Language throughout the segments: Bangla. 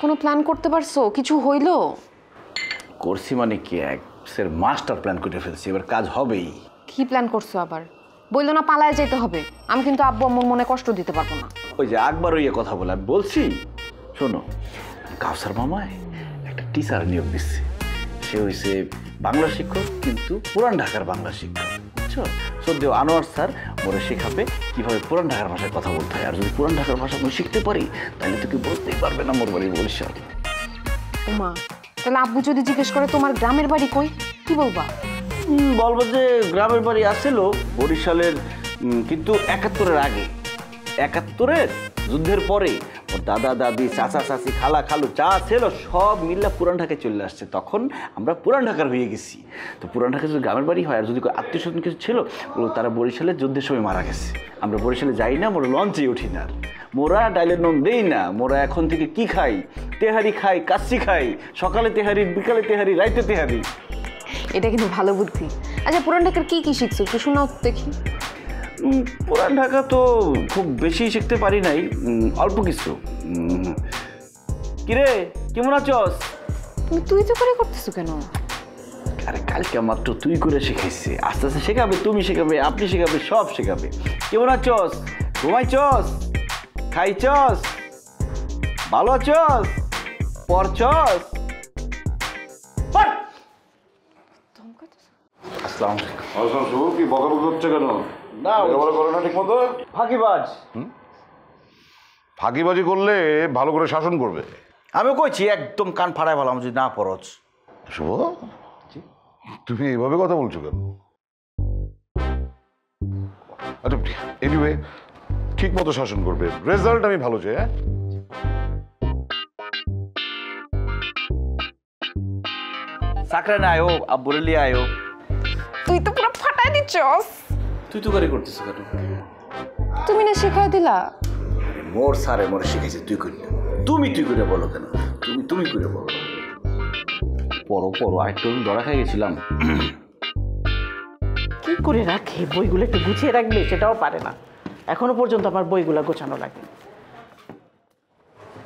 কোনো প্ল্যান করতে পারছো? কিছু হইলো? করছি মানে কি, এক সের মাস্টার প্ল্যান করে ফেলছি, এবার কাজ হবেই। কি প্ল্যান করছো আবার? বললো না পালায় যেতে হবে। আমি কিন্তু আব্বু আম্মুর মনে কষ্ট দিতে পারবো না। ওই যে একবার ওই কথা বলে আমি বলছি, শোনো, কাউসার মামায় একটা টিচার নিয়োগ দিচ্ছে। সে হয়েছে বাংলা শিক্ষক, কিন্তু পুরান ঢাকার বাংলা শিক্ষক, বুঝছো? সদ্য আনোয়ার স্যার মোরে শেখাবে কীভাবে পুরান ঢাকার ভাষায় কথা বলতে হয়। আর যদি পুরান ঢাকার ভাষা আমি শিখতে পারি, তাহলে তো কেউ বলতেই পারবে না মোর বাড়ি বরিশাল। ওমা, তাহলে আব্বু যদি জিজ্ঞেস করে তোমার গ্রামের বাড়ি কই, কি বলবা? বলবো যে গ্রামের বাড়ি আসছিল বরিশালের, কিন্তু ৭১-এর আগে, ৭১-এর যুদ্ধের পরে ওর দাদা দাদি চাচা চাচি খালা খালু যা ছিল সব মিল্লা পুরান ঢাকায় চলে আসছে। তখন আমরা পুরান ঢাকার হয়ে গেছি। তো পুরান ঢাকায় যদি গ্রামের বাড়ি হয়, আর যদি আত্মীয় স্বজন কিছু ছিল, তারা বরিশালের যুদ্ধের সময় মারা গেছে। আমরা বরিশালে যাই না, মোরা লঞ্চেই উঠি না, মোরা ডাইলের নুন দেই না। মোরা এখন থেকে কি খাই? তেহারি খাই, কাচ্চি খাই, সকালে তেহারি, বিকালে তেহারি, রাইতে তেহারি। এটা কিন্তু ভালো বুদ্ধি। আচ্ছা, পুরান ঢাকার কি কি শিখছো একটু শোনাও দেখি। পুরান ঢাকা তো খুব বেশি শিখতে পারি নাই, অল্প কিছু। কিরে, কেমন আছস? তুমি তুই তো করে করতেছো কেন? আরে কালকে মাত্র তুই করে শিখাইছে, আস্তে আস্তে শেখাবে, তুমি শেখাবে, আপনি শেখাবে, সব শেখাবে। কেমন আছস? ঘুমাইছস? খাইছস? ভালো আছস? পড়ছস? আসসালামু আলাইকুম। শুভ কি বকাবকি হচ্ছে কেন? না, লেখাপড়া করে না ঠিক মতো? ফাঁকিবাজ। ফাঁকিবাজি করলে ভালো করে শাসন করবে। আমিও কইছি একদম কান ফাড়ায় ভালো, যদি না পড়ছ। শুভ, তুমি এভাবে কথা বলছো কেন? আচ্ছা, এনিওয়ে ঠিক মতো শাসন করবে, রেজাল্ট আমি ভালো চাই। সাকরে না আয়ো, আব্বুরেলি আয়ো। তুই তো পুরো ফাটায় দিচ্ছস। তুই তো গাড়ি করতেছ কেন? তুমি না শিখাই দিলা। মোর সারে মোরে শিখাইছে, তুই করি না। তুই করে বলো কেন? তুমি করে বলো। পড়ো একটু ধরা খাই গেছিলাম। কি করে রাখে বইগুলো, একটু গুছিয়ে রাখবে সেটাও পারে না। এখনো পর্যন্ত আমার বইগুলো গোছানো লাগে।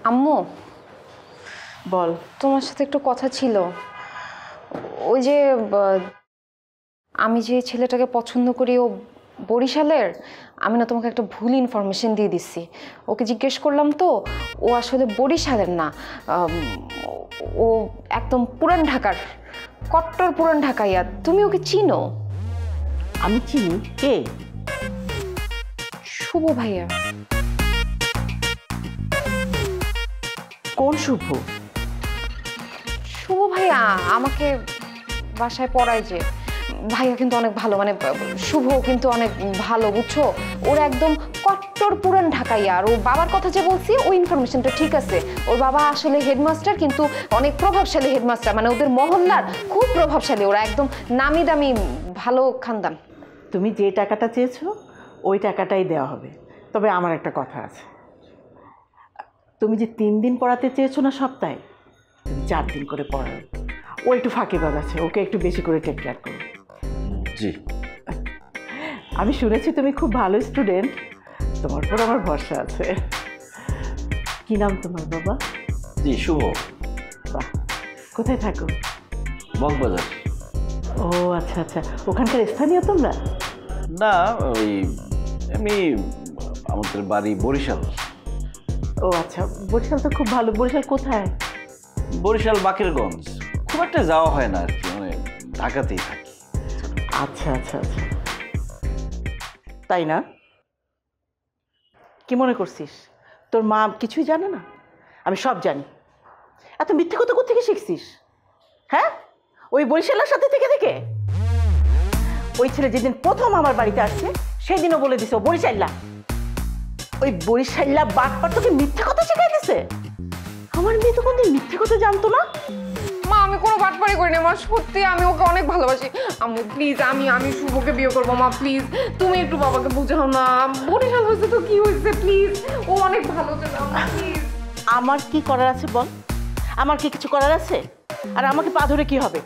আম্মু, বল। তোমার সাথে একটু কথা ছিল। ওই যে আমি যে ছেলেটাকে পছন্দ করি, ও বরিশালের। আমি না তোমাকে একটা ভুল ইনফরমেশন দিয়ে দিচ্ছি। ওকে জিজ্ঞেস করলাম তো, ও আসলে বরিশালের না, ও একদম পুরান ঢাকার, কট্টর পুরান ঢাকাইয়া। তুমি ওকে চিনো? আমি চিনি। কে? শুভ ভাইয়া। কোন শুভ? শুভ ভাইয়া আমাকে বাসায় পড়ায় যে। ভাইয়া কিন্তু অনেক ভালো, মানে শুভ কিন্তু অনেক ভালো, বুঝছো? ওর একদম কট্টর পুরান ঢাকাইয়া। আর ওর বাবার কথা যে বলছি, ওই ইনফরমেশনটা ঠিক আছে। ওর বাবা আসলে হেডমাস্টার, কিন্তু অনেক প্রভাবশালী হেডমাস্টার, মানে ওদের মহল্লার খুব প্রভাবশালী। ওরা একদম নামি দামি ভালো খানদান। তুমি যে টাকাটা চেয়েছো ওই টাকাটাই দেওয়া হবে। তবে আমার একটা কথা আছে, তুমি যে 3 দিন পড়াতে চেয়েছো না সপ্তাহে, তুমি 4 দিন করে পড়াও। ও একটু ফাঁকিবাজ আছে, ওকে একটু বেশি করে টেক কেয়ার করো। জি। আমি শুনেছি তুমি খুব ভালো স্টুডেন্ট, তোমার উপর আমার ভরসা আছে। কি নাম তোমার বাবা? জি, শুভ। বাহ, কোথায় থাকো? বকবাজার। ও আচ্ছা আচ্ছা, ওখানকার স্থানীয় তোমরা? না, ওই এমনি আমাদের বাড়ি বরিশাল। ও আচ্ছা, বরিশাল তো খুব ভালো। বরিশাল কোথায়? বরিশাল বাকেরগঞ্জ। খুব একটা যাওয়া হয় না আর কি, মানে ঢাকাতেই থাকি। আচ্ছা আচ্ছা আচ্ছা, তাই না? কি মনে করছিস তোর মা কিছুই জানে না? আমি সব জানি। এত মিথ্যে কথা কোত্থেকে শিখছিস? হ্যাঁ, ওই বরিশালের সাথে থেকে থেকে? ওই ছেলে যেদিন প্রথম আমার বাড়িতে আসছে সেদিনও বলে দিছে ও বরিশাল্লা। ওই বরিশাল্লা বাটপার তোকে মিথ্যে কথা শেখাই দিছে? আমার মেয়ে তো কোনদিন মিথ্যে কথা জানতো না। মা, আমি কোনো বাটপারি করি না মা, সত্যি আমি ওকে অনেক ভালোবাসি। আম্মু প্লিজ, আমি শুভকে বিয়ে করবো মা, প্লিজ তুমি একটু বাবাকে বুঝাও না। বরিশাল হয়েছে তো কি হয়েছে, প্লিজ, ও অনেক ভালো ছিল, প্লিজ। আমার কি করার আছে বল? আমার কি কিছু করার আছে? আর আমাকে পা ধরে কি হবে?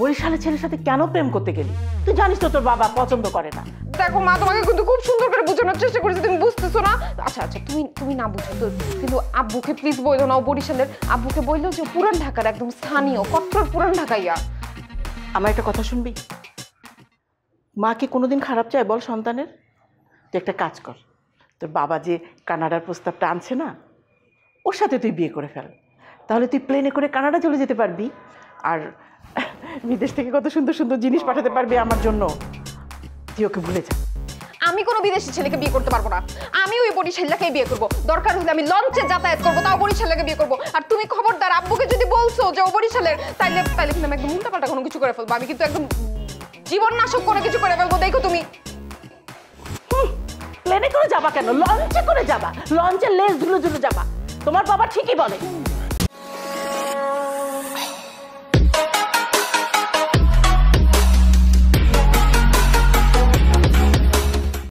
বরিশালের ছেলের সাথে কেন প্রেম করতে গেলি? তুই জানিস তো তোর বাবা পছন্দ করে না। দেখো মা, তোমাকে কিন্তু খুব সুন্দর করে বোঝানোর চেষ্টা করেছি, তুমি বুঝতেছো না। আচ্ছা আচ্ছা, তুমি না বুঝো তো, কিন্তু আব্বুকে প্লিজ বইলো না ও বরিশালের। আব্বুকে বললো যে পুরান ঢাকার একদম স্থানীয় কট্টর পুরান ঢাকাইয়া। আমার একটা কথা শুনবি, মা কি কোনোদিন খারাপ চায় বল সন্তানের? তুই একটা কাজ কর, তোর বাবা যে কানাডার প্রস্তাবটা আনছে না, ওর সাথে তুই বিয়ে করে ফেল। তাহলে তুই প্লেনে করে কানাডা চলে যেতে পারবি, আর বিদেশ থেকে কত সুন্দর সুন্দর জিনিস পাঠাতে পারবি আমার জন্য। তুই ওকে ভুলে যা। আমি কোনো বিদেশি ছেলেকে বিয়ে করতে পারবো না, আমি ওই বরিশালটাকেই বিয়ে করবো। দরকার হলে আমি লঞ্চে যাতায়াত করবো, তাও বরিশালটাকে বিয়ে করবো। আর তুমি খবরদার আব্বুকে যদি বলছো যে ও বরিশালের, তাইলে কিন্তু আমি একদম উল্টাপাল্টা কোনো কিছু করে ফেলবো। আমি কিন্তু একদম জীবন নাশক করে কিছু করে ফেলবো, দেখো তুমি। প্লেনে করে যাবা কেন? লঞ্চে করে যাবা, লঞ্চে লেজ ঝুলে ঝুলে যাবা। তোমার বাবা ঠিকই বলে,